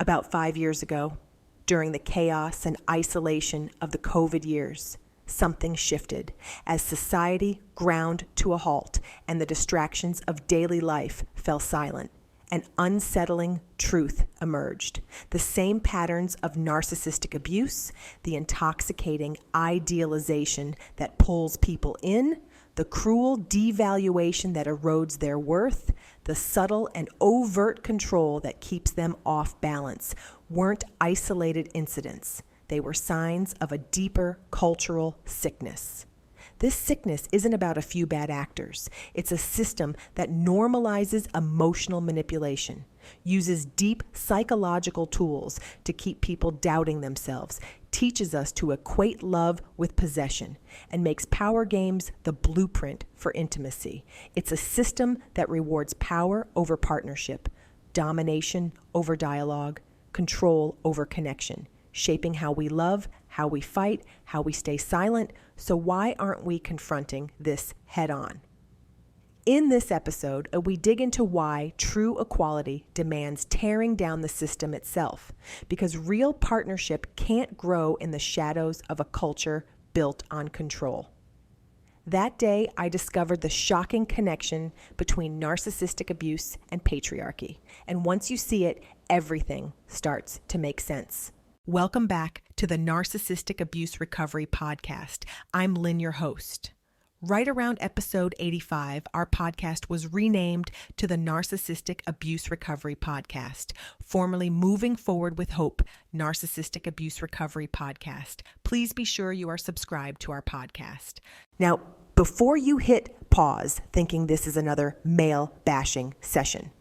About 5 years ago, during the chaos and isolation of the COVID years, something shifted as society ground to a halt and the distractions of daily life fell silent. An unsettling truth emerged. The same patterns of narcissistic abuse, the intoxicating idealization that pulls people in, the cruel devaluation that erodes their worth, the subtle and overt control that keeps them off balance, weren't isolated incidents. They were signs of a deeper cultural sickness. This sickness isn't about a few bad actors. It's a system that normalizes emotional manipulation, uses deep psychological tools to keep people doubting themselves, teaches us to equate love with possession, and makes power games the blueprint for intimacy. It's a system that rewards power over partnership, domination over dialogue, control over connection, shaping how we love, how we fight, how we stay silent. So why aren't we confronting this head on? In this episode, we dig into why true equality demands tearing down the system itself, because real partnership can't grow in the shadows of a culture built on control. That day, I discovered the shocking connection between narcissistic abuse and patriarchy. And once you see it, everything starts to make sense. Welcome back to the Narcissistic Abuse Recovery Podcast. I'm Lynn, your host. Right around episode 85, our podcast was renamed to the Narcissistic Abuse Recovery Podcast, formerly Moving Forward with Hope, Narcissistic Abuse Recovery Podcast. Please be sure you are subscribed to our podcast. Now, before you hit pause thinking this is another male bashing session,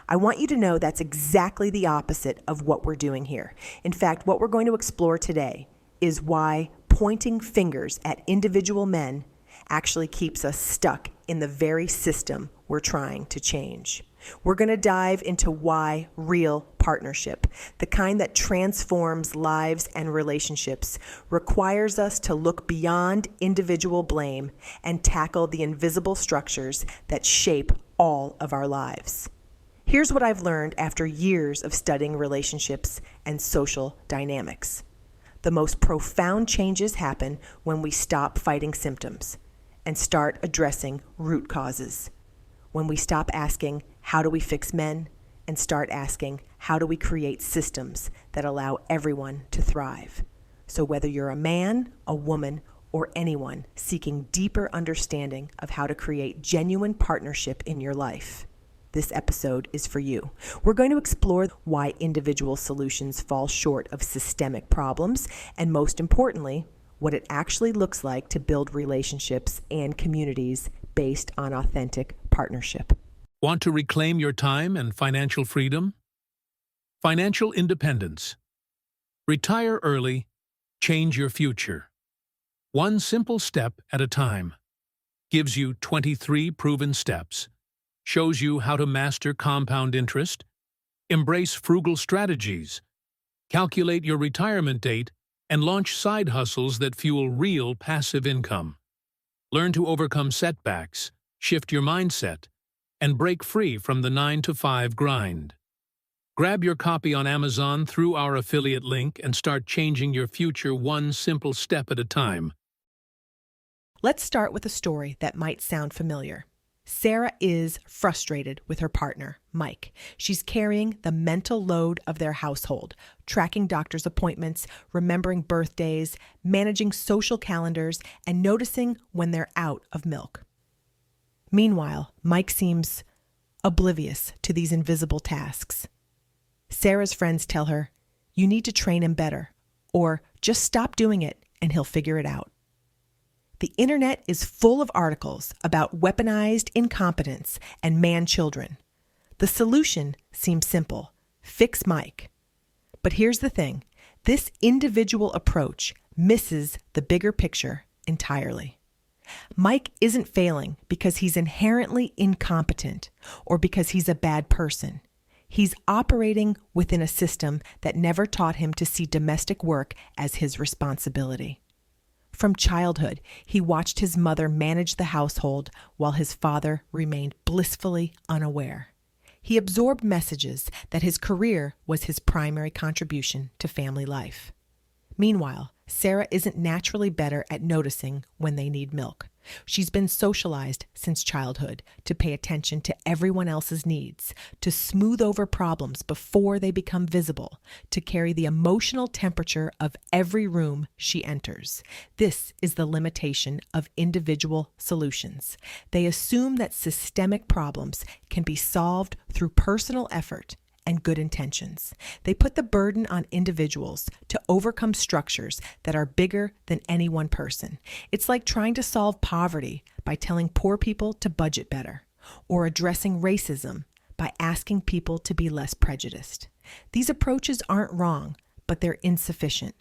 I want you to know that's exactly the opposite of what we're doing here. In fact, what we're going to explore today is why pointing fingers at individual men actually keeps us stuck in the very system we're trying to change. We're going to dive into why real partnership, the kind that transforms lives and relationships, requires us to look beyond individual blame and tackle the invisible structures that shape all of our lives. Here's what I've learned after years of studying relationships and social dynamics. The most profound changes happen when we stop fighting symptoms and start addressing root causes. When we stop asking, how do we fix men? And start asking, how do we create systems that allow everyone to thrive? So whether you're a man, a woman, or anyone seeking deeper understanding of how to create genuine partnership in your life, this episode is for you. We're going to explore why individual solutions fall short of systemic problems, and most importantly, what it actually looks like to build relationships and communities based on authentic partnership. Want to reclaim your time and financial freedom? Financial independence. Retire early, change your future. One simple step at a time. Gives you 23 proven steps. Shows you how to master compound interest, embrace frugal strategies, calculate your retirement date, and launch side hustles that fuel real passive income. Learn to overcome setbacks, shift your mindset, and break free from the 9-to-5 grind. Grab your copy on Amazon through our affiliate link and start changing your future one simple step at a time. Let's start with a story that might sound familiar. Sarah is frustrated with her partner, Mike. She's carrying the mental load of their household, tracking doctor's appointments, remembering birthdays, managing social calendars, and noticing when they're out of milk. Meanwhile, Mike seems oblivious to these invisible tasks. Sarah's friends tell her, "You need to train him better," or "just stop doing it and he'll figure it out." The internet is full of articles about weaponized incompetence and man-children. The solution seems simple: fix Mike. But here's the thing: this individual approach misses the bigger picture entirely. Mike isn't failing because he's inherently incompetent or because he's a bad person. He's operating within a system that never taught him to see domestic work as his responsibility. From childhood, he watched his mother manage the household while his father remained blissfully unaware. He absorbed messages that his career was his primary contribution to family life. Meanwhile, Sarah isn't naturally better at noticing when they need milk. She's been socialized since childhood to pay attention to everyone else's needs, to smooth over problems before they become visible, to carry the emotional temperature of every room she enters. This is the limitation of individual solutions. They assume that systemic problems can be solved through personal effort and good intentions. They put the burden on individuals to overcome structures that are bigger than any one person. It's like trying to solve poverty by telling poor people to budget better, or addressing racism by asking people to be less prejudiced. These approaches aren't wrong, but they're insufficient.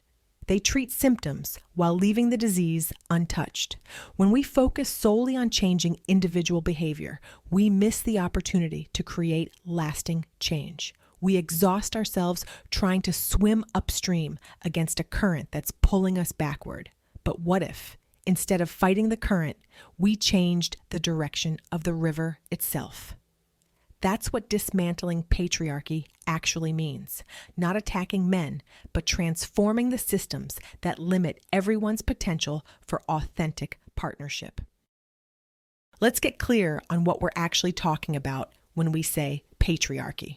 They treat symptoms while leaving the disease untouched. When we focus solely on changing individual behavior, we miss the opportunity to create lasting change. We exhaust ourselves trying to swim upstream against a current that's pulling us backward. But what if, instead of fighting the current, we changed the direction of the river itself? That's what dismantling patriarchy actually means. Not attacking men, but transforming the systems that limit everyone's potential for authentic partnership. Let's get clear on what we're actually talking about when we say patriarchy.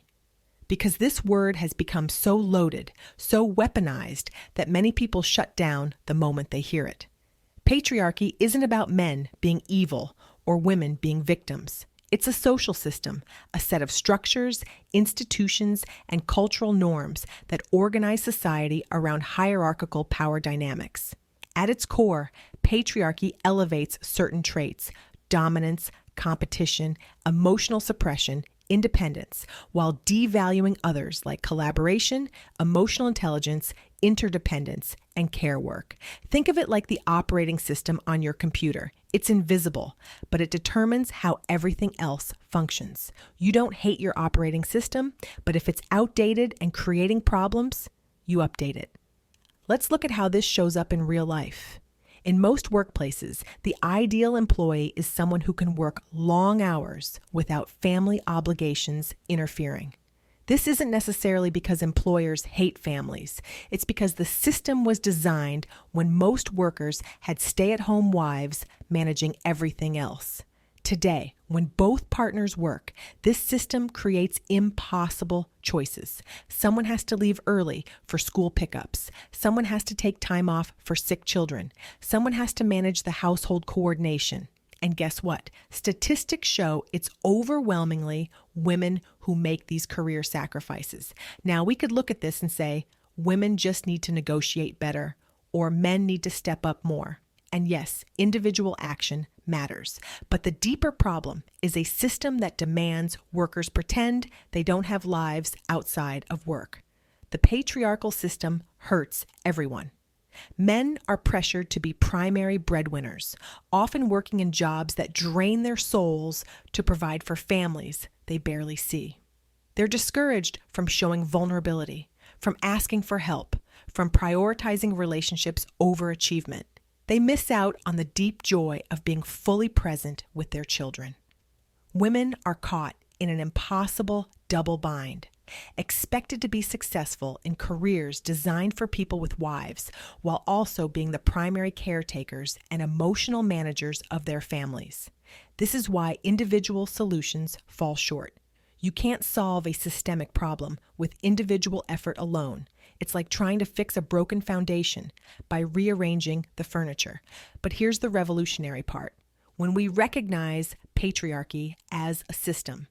Because this word has become so loaded, so weaponized, that many people shut down the moment they hear it. Patriarchy isn't about men being evil or women being victims. It's a social system, a set of structures, institutions, and cultural norms that organize society around hierarchical power dynamics. At its core, patriarchy elevates certain traits: dominance, competition, emotional suppression, independence, while devaluing others like collaboration, emotional intelligence, interdependence, and care work. Think of it like the operating system on your computer. It's invisible, but it determines how everything else functions. You don't hate your operating system, but if it's outdated and creating problems, you update it. Let's look at how this shows up in real life. In most workplaces, the ideal employee is someone who can work long hours without family obligations interfering. This isn't necessarily because employers hate families. It's because the system was designed when most workers had stay-at-home wives managing everything else. Today, when both partners work, this system creates impossible choices. Someone has to leave early for school pickups. Someone has to take time off for sick children. Someone has to manage the household coordination. And guess what? Statistics show it's overwhelmingly women who make these career sacrifices. Now, we could look at this and say, women just need to negotiate better, or men need to step up more. And yes, individual action matters. But the deeper problem is a system that demands workers pretend they don't have lives outside of work. The patriarchal system hurts everyone. Men are pressured to be primary breadwinners, often working in jobs that drain their souls to provide for families they barely see. They're discouraged from showing vulnerability, from asking for help, from prioritizing relationships over achievement. They miss out on the deep joy of being fully present with their children. Women are caught in an impossible double bind, expected to be successful in careers designed for people with wives, while also being the primary caretakers and emotional managers of their families. This is why individual solutions fall short. You can't solve a systemic problem with individual effort alone. It's like trying to fix a broken foundation by rearranging the furniture. But here's the revolutionary part. When we recognize patriarchy as a system,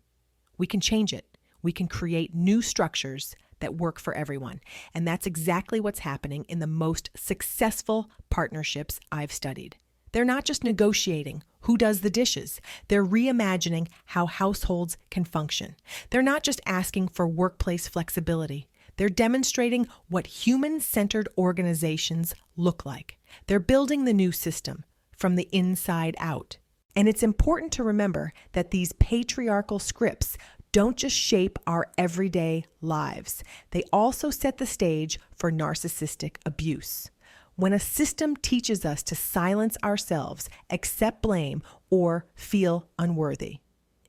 we can change it. We can create new structures that work for everyone. And that's exactly what's happening in the most successful partnerships I've studied. They're not just negotiating who does the dishes. They're reimagining how households can function. They're not just asking for workplace flexibility. They're demonstrating what human-centered organizations look like. They're building the new system from the inside out. And it's important to remember that these patriarchal scripts don't just shape our everyday lives. They also set the stage for narcissistic abuse. When a system teaches us to silence ourselves, accept blame, or feel unworthy,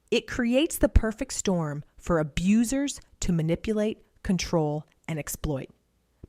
it creates the perfect storm for abusers to manipulate, control, and exploit.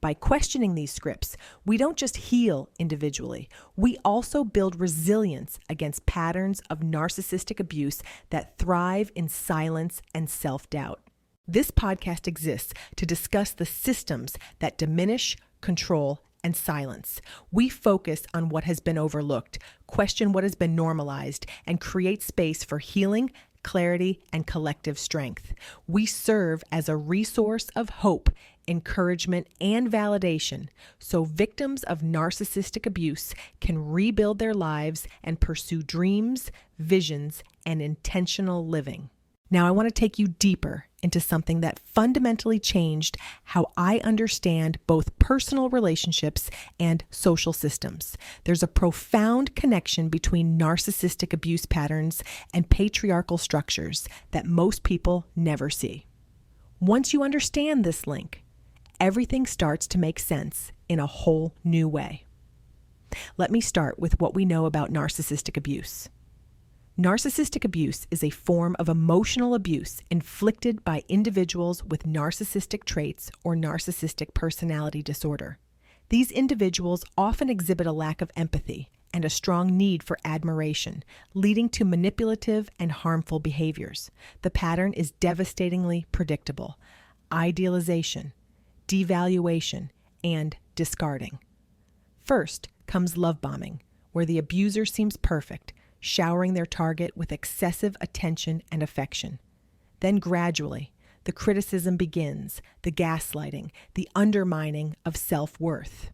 By questioning these scripts, we don't just heal individually, we also build resilience against patterns of narcissistic abuse that thrive in silence and self-doubt. This podcast exists to discuss the systems that diminish, control, and silence. We focus on what has been overlooked, question what has been normalized, and create space for healing, clarity, and collective strength. We serve as a resource of hope, encouragement, and validation so victims of narcissistic abuse can rebuild their lives and pursue dreams, visions, and intentional living. Now, I want to take you deeper into something that fundamentally changed how I understand both personal relationships and social systems. There's a profound connection between narcissistic abuse patterns and patriarchal structures that most people never see. Once you understand this link, everything starts to make sense in a whole new way. Let me start with what we know about narcissistic abuse. Narcissistic abuse is a form of emotional abuse inflicted by individuals with narcissistic traits or narcissistic personality disorder. These individuals often exhibit a lack of empathy and a strong need for admiration, leading to manipulative and harmful behaviors. The pattern is devastatingly predictable: idealization, devaluation, and discarding. First comes love bombing, where the abuser seems perfect, showering their target with excessive attention and affection. Then gradually, the criticism begins, the gaslighting, the undermining of self-worth.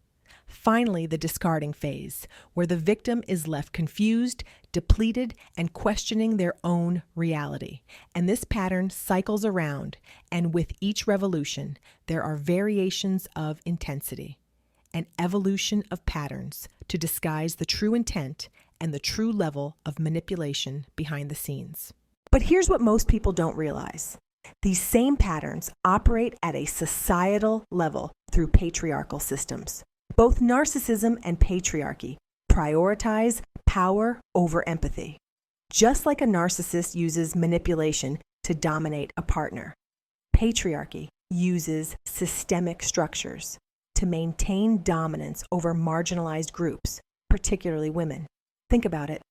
Finally, the discarding phase, where the victim is left confused, depleted, and questioning their own reality. And this pattern cycles around, and with each revolution, there are variations of intensity, an evolution of patterns to disguise the true intent and the true level of manipulation behind the scenes. But here's what most people don't realize. These same patterns operate at a societal level through patriarchal systems. Both narcissism and patriarchy prioritize power over empathy. Just like a narcissist uses manipulation to dominate a partner, patriarchy uses systemic structures to maintain dominance over marginalized groups, particularly women. Think about it.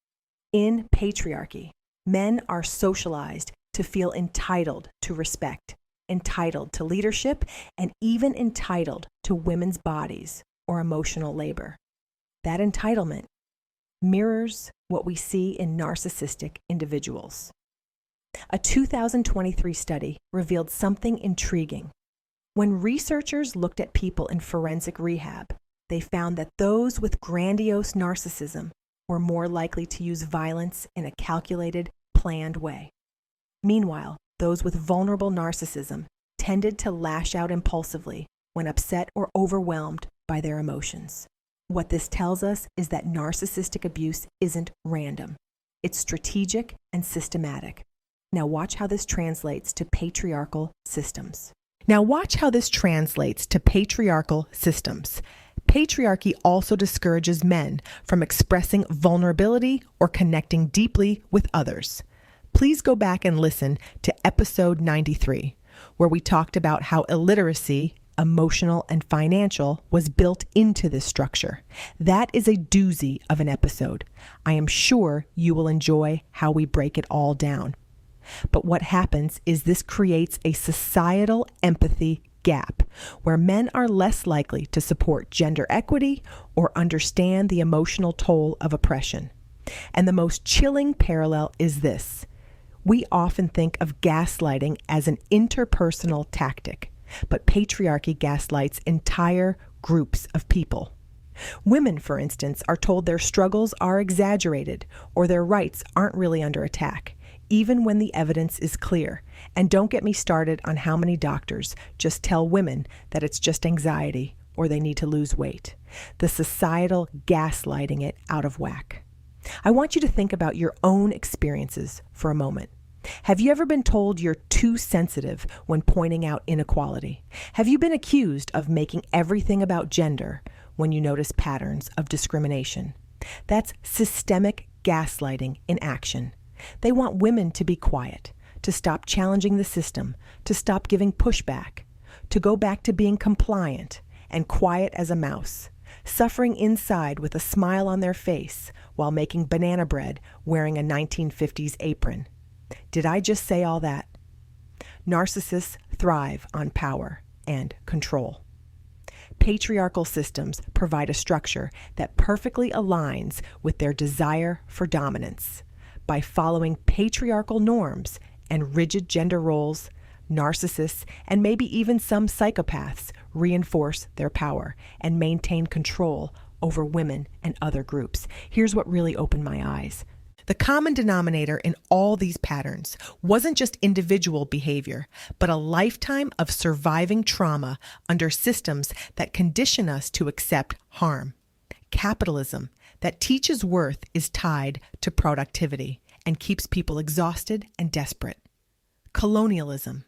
In patriarchy, men are socialized to feel entitled to respect, entitled to leadership, and even entitled to women's bodies or emotional labor. That entitlement mirrors what we see in narcissistic individuals. A 2023 study revealed something intriguing. When researchers looked at people in forensic rehab, they found that those with grandiose narcissism were more likely to use violence in a calculated, planned way. Meanwhile, those with vulnerable narcissism tended to lash out impulsively when upset or overwhelmed by their emotions. What this tells us is that narcissistic abuse isn't random. It's strategic and systematic. Now watch how this translates to patriarchal systems. Patriarchy also discourages men from expressing vulnerability or connecting deeply with others. Please go back and listen to episode 93, where we talked about how illiteracy, emotional and financial, was built into this structure. That is a doozy of an episode. I am sure you will enjoy how we break it all down. But what happens is this creates a societal empathy gap where men are less likely to support gender equity or understand the emotional toll of oppression. And the most chilling parallel is this. We often think of gaslighting as an interpersonal tactic, but patriarchy gaslights entire groups of people. Women, for instance, are told their struggles are exaggerated or their rights aren't really under attack, even when the evidence is clear. And don't get me started on how many doctors just tell women that it's just anxiety or they need to lose weight. The societal gaslighting it out of whack. I want you to think about your own experiences for a moment. Have you ever been told you're too sensitive when pointing out inequality? Have you been accused of making everything about gender when you notice patterns of discrimination? That's systemic gaslighting in action. They want women to be quiet, to stop challenging the system, to stop giving pushback, to go back to being compliant and quiet as a mouse, suffering inside with a smile on their face while making banana bread wearing a 1950s apron. Did I just say all that? Narcissists thrive on power and control. Patriarchal systems provide a structure that perfectly aligns with their desire for dominance. By following patriarchal norms and rigid gender roles, narcissists and maybe even some psychopaths reinforce their power and maintain control over women and other groups. Here's what really opened my eyes. The common denominator in all these patterns wasn't just individual behavior, but a lifetime of surviving trauma under systems that condition us to accept harm. Capitalism that teaches worth is tied to productivity and keeps people exhausted and desperate. Colonialism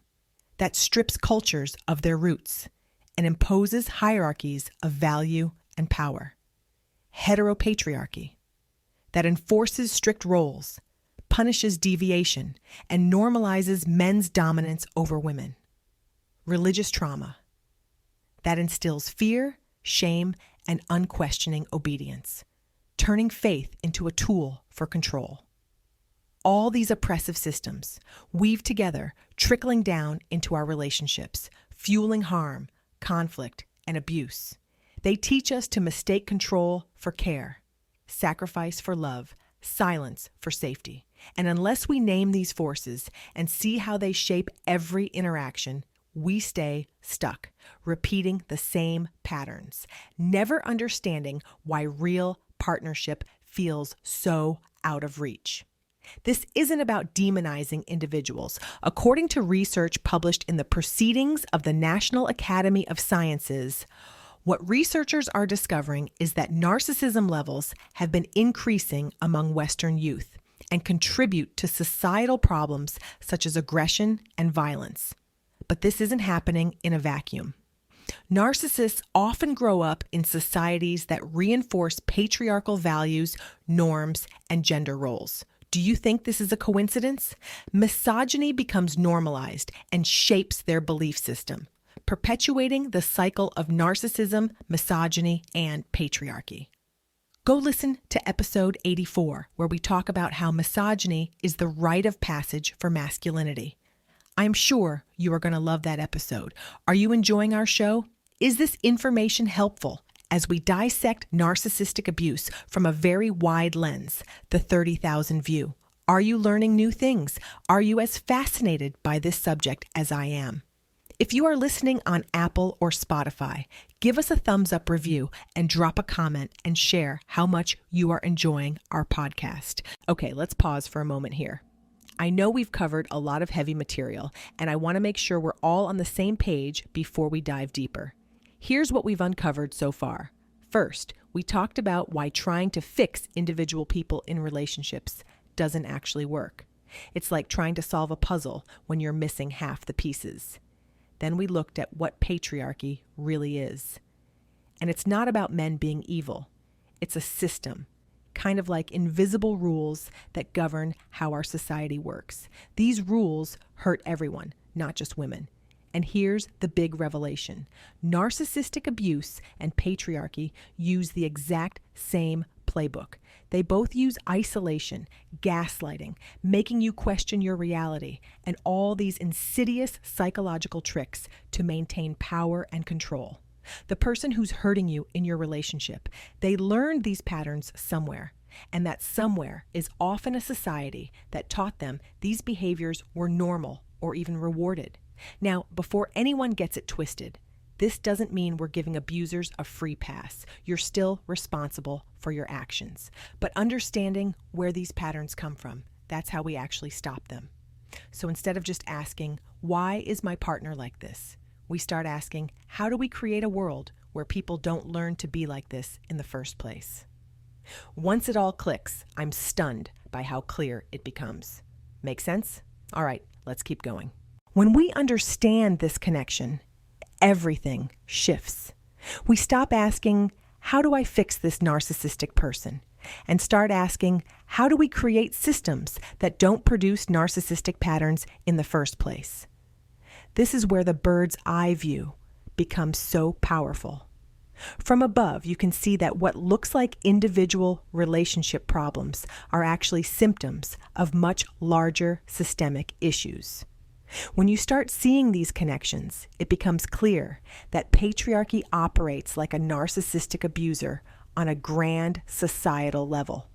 that strips cultures of their roots and imposes hierarchies of value and power. Heteropatriarchy that enforces strict roles, punishes deviation, and normalizes men's dominance over women. Religious trauma that instills fear, shame, and unquestioning obedience, turning faith into a tool for control. All these oppressive systems weave together, trickling down into our relationships, fueling harm, conflict, and abuse. They teach us to mistake control for care, sacrifice for love, silence for safety. And unless we name these forces and see how they shape every interaction, we stay stuck, repeating the same patterns, never understanding why real partnership feels so out of reach. This isn't about demonizing individuals. According to research published in the Proceedings of the National Academy of Sciences, what researchers are discovering is that narcissism levels have been increasing among Western youth and contribute to societal problems such as aggression and violence. But this isn't happening in a vacuum. Narcissists often grow up in societies that reinforce patriarchal values, norms, and gender roles. Do you think this is a coincidence? Misogyny becomes normalized and shapes their belief system, perpetuating the cycle of narcissism, misogyny, and patriarchy. Go listen to episode 84, where we talk about how misogyny is the rite of passage for masculinity. I'm sure you are going to love that episode. Are you enjoying our show? Is this information helpful as we dissect narcissistic abuse from a very wide lens, the 30,000 view? Are you learning new things? Are you as fascinated by this subject as I am? If you are listening on Apple or Spotify, give us a thumbs up review and drop a comment and share how much you are enjoying our podcast. Okay, let's pause for a moment here. I know we've covered a lot of heavy material, and I want to make sure we're all on the same page before we dive deeper. Here's what we've uncovered so far. First, we talked about why trying to fix individual people in relationships doesn't actually work. It's like trying to solve a puzzle when you're missing half the pieces. Then we looked at what patriarchy really is. And it's not about men being evil. It's a system, kind of like invisible rules that govern how our society works. These rules hurt everyone, not just women. And here's the big revelation. Narcissistic abuse and patriarchy use the exact same playbook. They both use isolation, gaslighting, making you question your reality, and all these insidious psychological tricks to maintain power and control. The person who's hurting you in your relationship, they learned these patterns somewhere, and that somewhere is often a society that taught them these behaviors were normal or even rewarded. Now, before anyone gets it twisted, this doesn't mean we're giving abusers a free pass. You're still responsible for your actions. But understanding where these patterns come from, that's how we actually stop them. So instead of just asking, why is my partner like this? We start asking, how do we create a world where people don't learn to be like this in the first place? Once it all clicks, I'm stunned by how clear it becomes. Make sense? All right, let's keep going. When we understand this connection, everything shifts. We stop asking, how do I fix this narcissistic person? and start asking, how do we create systems that don't produce narcissistic patterns in the first place? This is where the bird's eye view becomes so powerful. From above, you can see that what looks like individual relationship problems are actually symptoms of much larger systemic issues. When you start seeing these connections, it becomes clear that patriarchy operates like a narcissistic abuser on a grand societal level.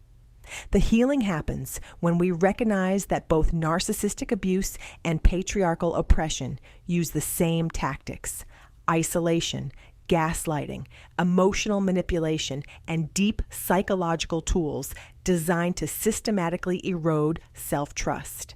The healing happens when we recognize that both narcissistic abuse and patriarchal oppression use the same tactics: isolation, gaslighting, emotional manipulation, and deep psychological tools designed to systematically erode self-trust.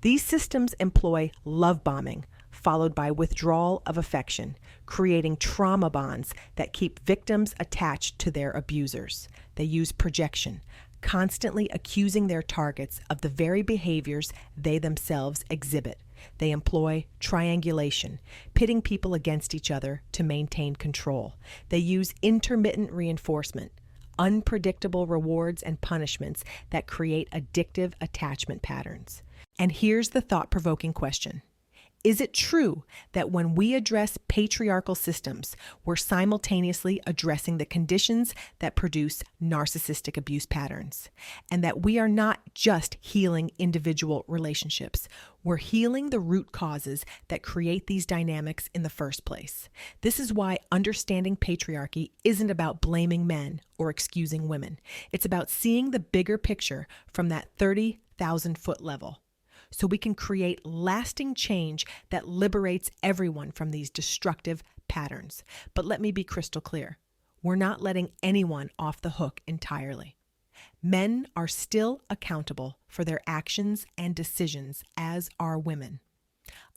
These systems employ love bombing, followed by withdrawal of affection, creating trauma bonds that keep victims attached to their abusers. They use projection, constantly accusing their targets of the very behaviors they themselves exhibit. They employ triangulation, pitting people against each other to maintain control. They use intermittent reinforcement, unpredictable rewards and punishments that create addictive attachment patterns. And here's the thought-provoking question. Is it true that when we address patriarchal systems, we're simultaneously addressing the conditions that produce narcissistic abuse patterns? And that we are not just healing individual relationships, we're healing the root causes that create these dynamics in the first place. This is why understanding patriarchy isn't about blaming men or excusing women. It's about seeing the bigger picture from that 30,000-foot level, so we can create lasting change that liberates everyone from these destructive patterns. But let me be crystal clear. We're not letting anyone off the hook entirely. Men are still accountable for their actions and decisions, as are women.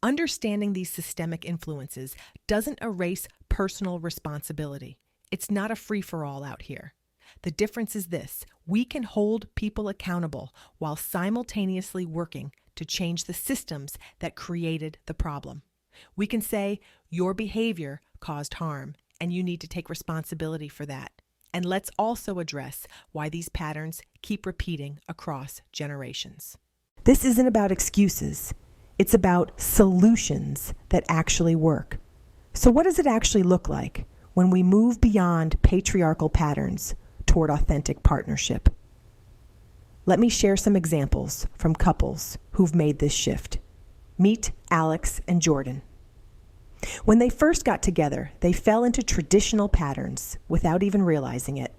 Understanding these systemic influences doesn't erase personal responsibility. It's not a free-for-all out here. The difference is this: we can hold people accountable while simultaneously working to change the systems that created the problem. We can say, your behavior caused harm, and you need to take responsibility for that. And let's also address why these patterns keep repeating across generations. This isn't about excuses. It's about solutions that actually work. So what does it actually look like when we move beyond patriarchal patterns toward authentic partnership? Let me share some examples from couples who've made this shift. Meet Alex and Jordan. When they first got together, they fell into traditional patterns without even realizing it.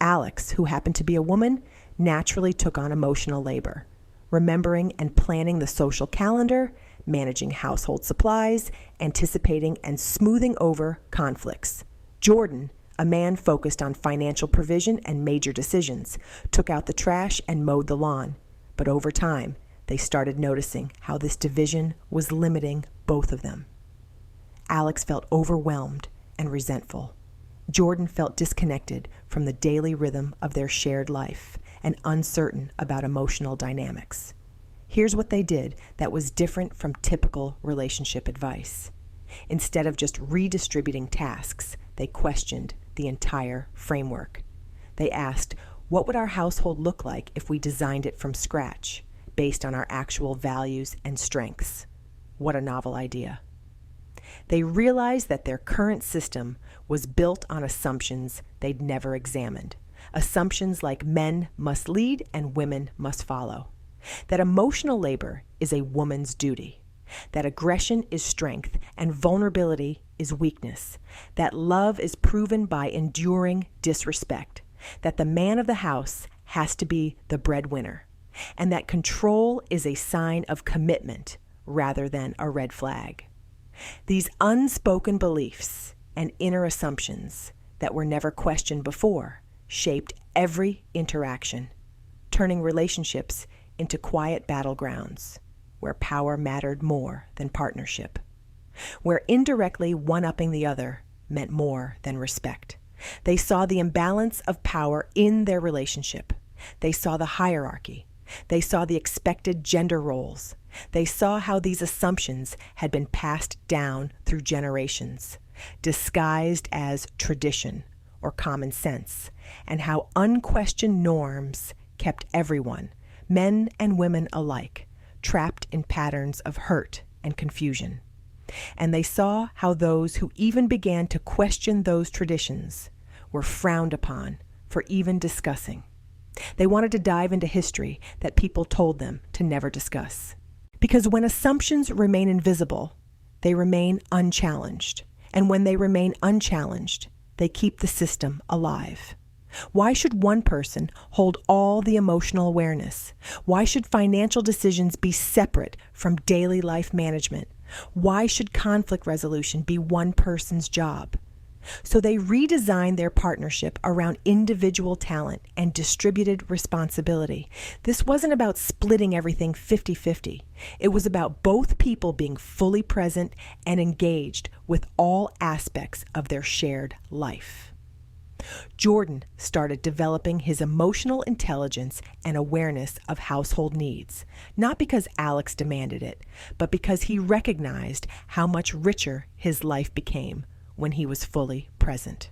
Alex, who happened to be a woman, naturally took on emotional labor, remembering and planning the social calendar, managing household supplies, anticipating and smoothing over conflicts. Jordan, a man focused on financial provision and major decisions, took out the trash and mowed the lawn. But over time, they started noticing how this division was limiting both of them. Alex felt overwhelmed and resentful. Jordan felt disconnected from the daily rhythm of their shared life and uncertain about emotional dynamics. Here's what they did that was different from typical relationship advice. Instead of just redistributing tasks, they questioned the entire framework. They asked, what would our household look like if we designed it from scratch, based on our actual values and strengths? What a novel idea. They realized that their current system was built on assumptions they'd never examined. Assumptions like men must lead and women must follow. That emotional labor is a woman's duty. That aggression is strength and vulnerability is weakness. That love is proven by enduring disrespect. That the man of the house has to be the breadwinner. And that control is a sign of commitment rather than a red flag. These unspoken beliefs and inner assumptions that were never questioned before shaped every interaction, turning relationships into quiet battlegrounds where power mattered more than partnership, where indirectly one-upping the other meant more than respect. They saw the imbalance of power in their relationship. They saw the hierarchy. They saw the expected gender roles. They saw how these assumptions had been passed down through generations, disguised as tradition or common sense, and how unquestioned norms kept everyone, men and women alike, trapped in patterns of hurt and confusion. And they saw how those who even began to question those traditions were frowned upon for even discussing. They wanted to dive into history that people told them to never discuss. Because when assumptions remain invisible, they remain unchallenged. And when they remain unchallenged, they keep the system alive. Why should one person hold all the emotional awareness? Why should financial decisions be separate from daily life management? Why should conflict resolution be one person's job? So they redesigned their partnership around individual talent and distributed responsibility. This wasn't about splitting everything 50-50. It was about both people being fully present and engaged with all aspects of their shared life. Jordan started developing his emotional intelligence and awareness of household needs, not because Alex demanded it, but because he recognized how much richer his life became when he was fully present.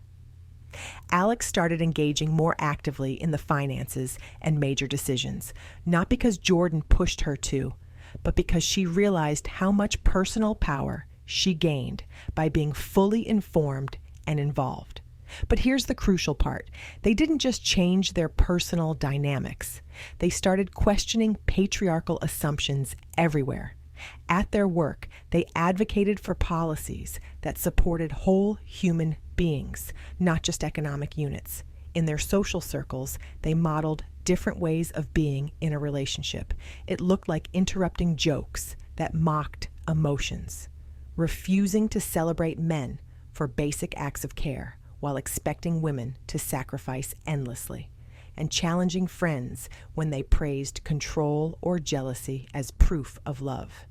Alex started engaging more actively in the finances and major decisions, not because Jordan pushed her to, but because she realized how much personal power she gained by being fully informed and involved. But here's the crucial part. They didn't just change their personal dynamics. They started questioning patriarchal assumptions everywhere. At their work, they advocated for policies that supported whole human beings, not just economic units. In their social circles, they modeled different ways of being in a relationship. It looked like interrupting jokes that mocked emotions, refusing to celebrate men for basic acts of care while expecting women to sacrifice endlessly, and challenging friends when they praised control or jealousy as proof of love.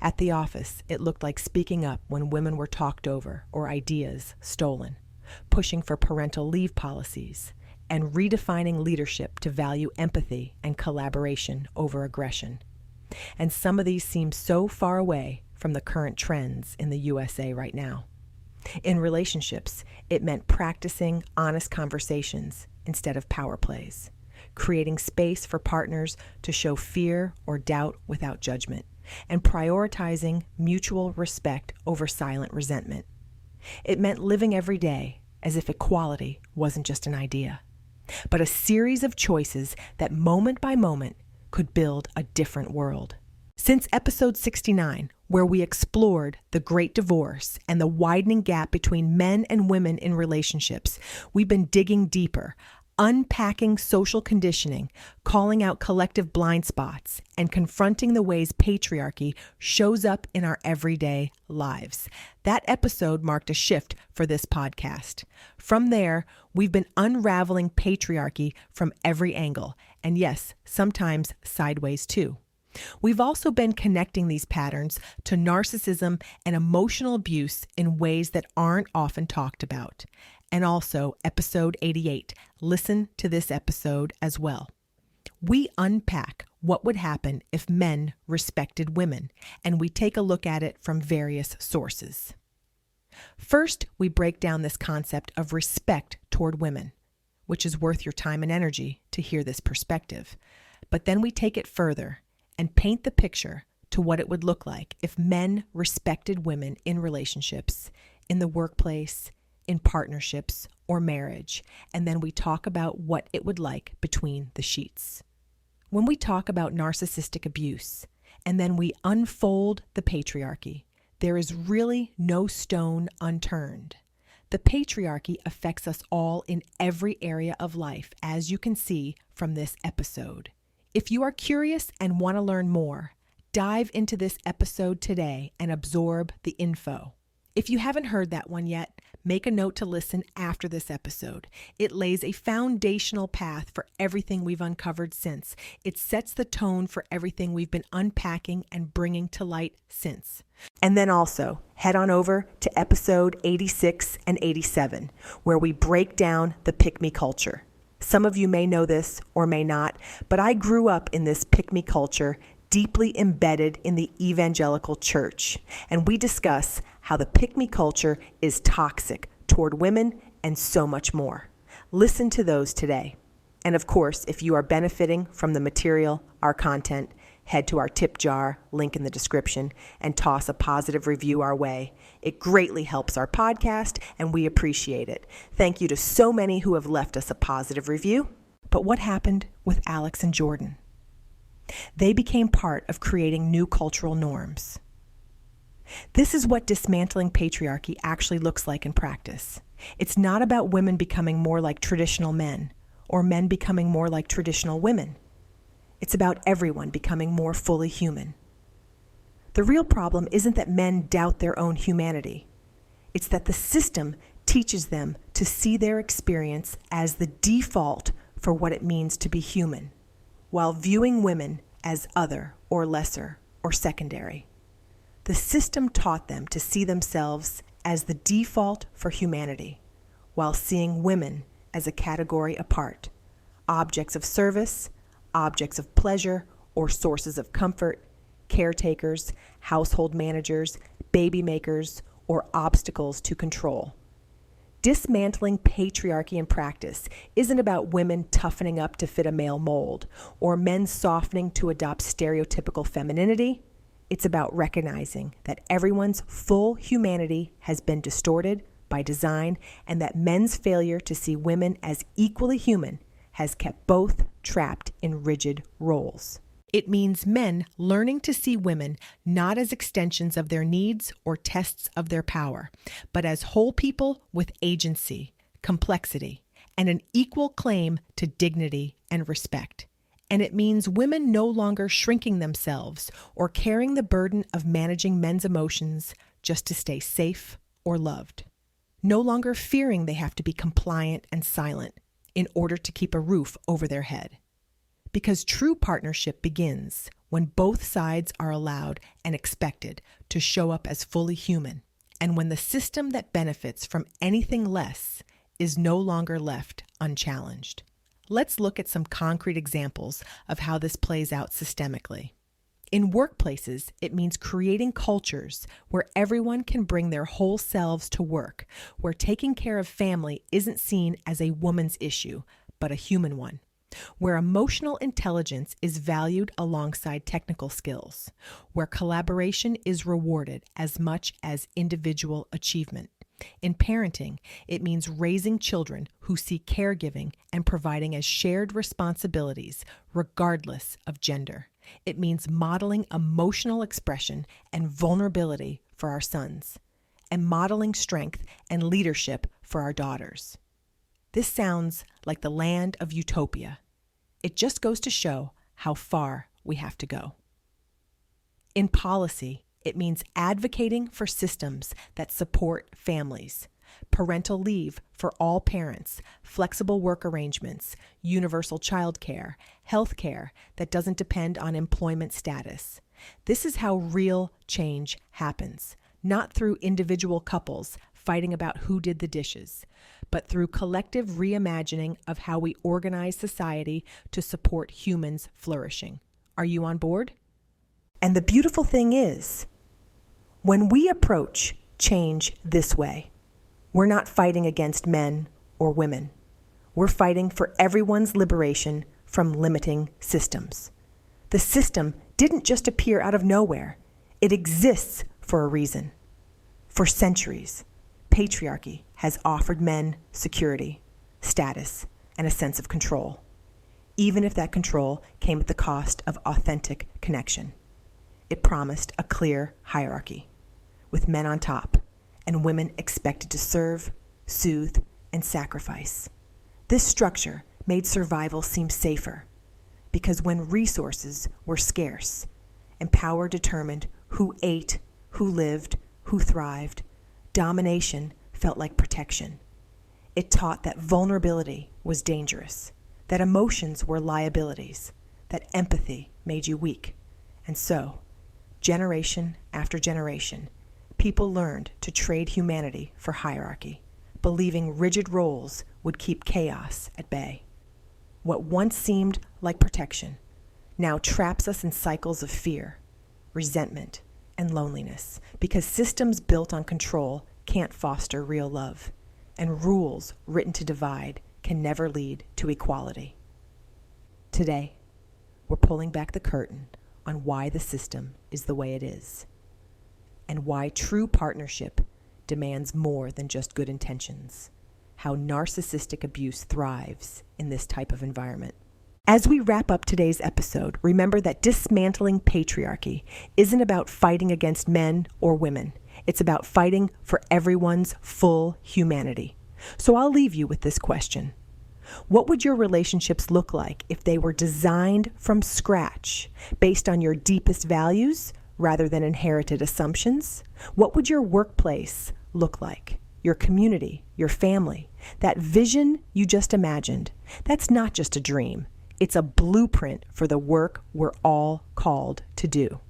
At the office, it looked like speaking up when women were talked over or ideas stolen, pushing for parental leave policies, and redefining leadership to value empathy and collaboration over aggression. And some of these seem so far away from the current trends in the USA right now. In relationships, it meant practicing honest conversations instead of power plays, creating space for partners to show fear or doubt without judgment, and prioritizing mutual respect over silent resentment. It meant living every day as if equality wasn't just an idea, but a series of choices that moment by moment could build a different world. Since episode 69, where we explored the Great Divorce and the widening gap between men and women in relationships, we've been digging deeper, unpacking social conditioning, calling out collective blind spots, and confronting the ways patriarchy shows up in our everyday lives. That episode marked a shift for this podcast. From there, we've been unraveling patriarchy from every angle, and yes, sometimes sideways too. We've also been connecting these patterns to narcissism and emotional abuse in ways that aren't often talked about. And also, episode 88. Listen to this episode as well. We unpack what would happen if men respected women, and we take a look at it from various sources. First, we break down this concept of respect toward women, which is worth your time and energy to hear this perspective. But then we take it further and paint the picture to what it would look like if men respected women in relationships, in the workplace, in partnerships, or marriage. And then we talk about what it would like between the sheets. When we talk about narcissistic abuse, and then we unfold the patriarchy, there is really no stone unturned. The patriarchy affects us all in every area of life, as you can see from this episode. If you are curious and want to learn more, dive into this episode today and absorb the info. If you haven't heard that one yet, make a note to listen after this episode. It lays a foundational path for everything we've uncovered since. It sets the tone for everything we've been unpacking and bringing to light since. And then also, head on over to episode 86 and 87, where we break down the pick-me culture. Some of you may know this or may not, but I grew up in this pick-me culture deeply embedded in the evangelical church. And we discuss how the pick-me culture is toxic, toward women, and so much more. Listen to those today. And of course, if you are benefiting from the material, our content, head to our tip jar, link in the description, and toss a positive review our way. It greatly helps our podcast, and we appreciate it. Thank you to so many who have left us a positive review. But what happened with Alex and Jordan? They became part of creating new cultural norms. This is what dismantling patriarchy actually looks like in practice. It's not about women becoming more like traditional men, or men becoming more like traditional women. It's about everyone becoming more fully human. The real problem isn't that men doubt their own humanity. It's that the system teaches them to see their experience as the default for what it means to be human, while viewing women as other or lesser or secondary. The system taught them to see themselves as the default for humanity, while seeing women as a category apart, objects of service, objects of pleasure, or sources of comfort, caretakers, household managers, baby makers, or obstacles to control. Dismantling patriarchy in practice isn't about women toughening up to fit a male mold, or men softening to adopt stereotypical femininity. It's about recognizing that everyone's full humanity has been distorted by design, and that men's failure to see women as equally human has kept both trapped in rigid roles. It means men learning to see women not as extensions of their needs or tests of their power, but as whole people with agency, complexity, and an equal claim to dignity and respect. And it means women no longer shrinking themselves or carrying the burden of managing men's emotions just to stay safe or loved. No longer fearing they have to be compliant and silent in order to keep a roof over their head. Because true partnership begins when both sides are allowed and expected to show up as fully human, and when the system that benefits from anything less is no longer left unchallenged. Let's look at some concrete examples of how this plays out systemically. In workplaces, it means creating cultures where everyone can bring their whole selves to work, where taking care of family isn't seen as a woman's issue, but a human one, where emotional intelligence is valued alongside technical skills, where collaboration is rewarded as much as individual achievement. In parenting, it means raising children who see caregiving and providing as shared responsibilities, regardless of gender. It means modeling emotional expression and vulnerability for our sons, and modeling strength and leadership for our daughters. This sounds like the land of utopia. It just goes to show how far we have to go. In policy, it means advocating for systems that support families, parental leave for all parents, flexible work arrangements, universal child care, health care that doesn't depend on employment status. This is how real change happens, not through individual couples fighting about who did the dishes, but through collective reimagining of how we organize society to support humans flourishing. Are you on board? And the beautiful thing is, when we approach change this way, we're not fighting against men or women. We're fighting for everyone's liberation from limiting systems. The system didn't just appear out of nowhere. It exists for a reason. For centuries, patriarchy has offered men security, status, and a sense of control, even if that control came at the cost of authentic connection. It promised a clear hierarchy, with men on top and women expected to serve, soothe, and sacrifice. This structure made survival seem safer, because when resources were scarce and power determined who ate, who lived, who thrived, domination felt like protection. It taught that vulnerability was dangerous, that emotions were liabilities, that empathy made you weak. And so, generation after generation, people learned to trade humanity for hierarchy, believing rigid roles would keep chaos at bay. What once seemed like protection now traps us in cycles of fear, resentment, and loneliness, because systems built on control can't foster real love. and rules written to divide can never lead to equality. Today, we're pulling back the curtain on why the system is the way it is, and why true partnership demands more than just good intentions, how narcissistic abuse thrives in this type of environment. As we wrap up today's episode, remember that dismantling patriarchy isn't about fighting against men or women. It's about fighting for everyone's full humanity. So I'll leave you with this question. What would your relationships look like if they were designed from scratch, based on your deepest values rather than inherited assumptions? What would your workplace look like? Your community, your family, that vision you just imagined? That's not just a dream. It's a blueprint for the work we're all called to do.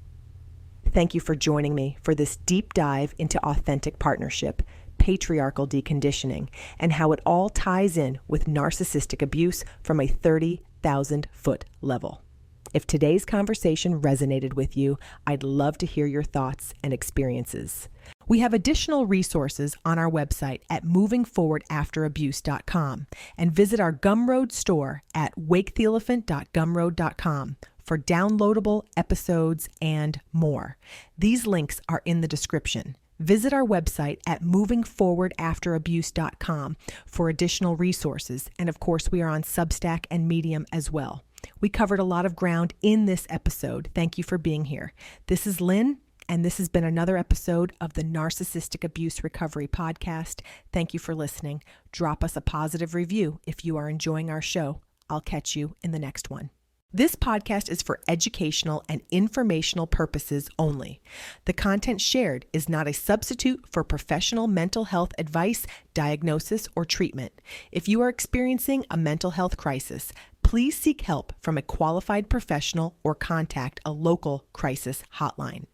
Thank you for joining me for this deep dive into authentic partnership, patriarchal deconditioning, and how it all ties in with narcissistic abuse from a 30,000-foot level. If today's conversation resonated with you, I'd love to hear your thoughts and experiences. We have additional resources on our website at movingforwardafterabuse.com, and visit our Gumroad store at waketheelephant.gumroad.com for downloadable episodes and more. These links are in the description. Visit our website at movingforwardafterabuse.com for additional resources, and of course we are on Substack and Medium as well. We covered a lot of ground in this episode. Thank you for being here. This is Lynn, and this has been another episode of the Narcissistic Abuse Recovery Podcast. Thank you for listening. Drop us a positive review if you are enjoying our show. I'll catch you in the next one. This podcast is for educational and informational purposes only. The content shared is not a substitute for professional mental health advice, diagnosis, or treatment. If you are experiencing a mental health crisis, please seek help from a qualified professional or contact a local crisis hotline.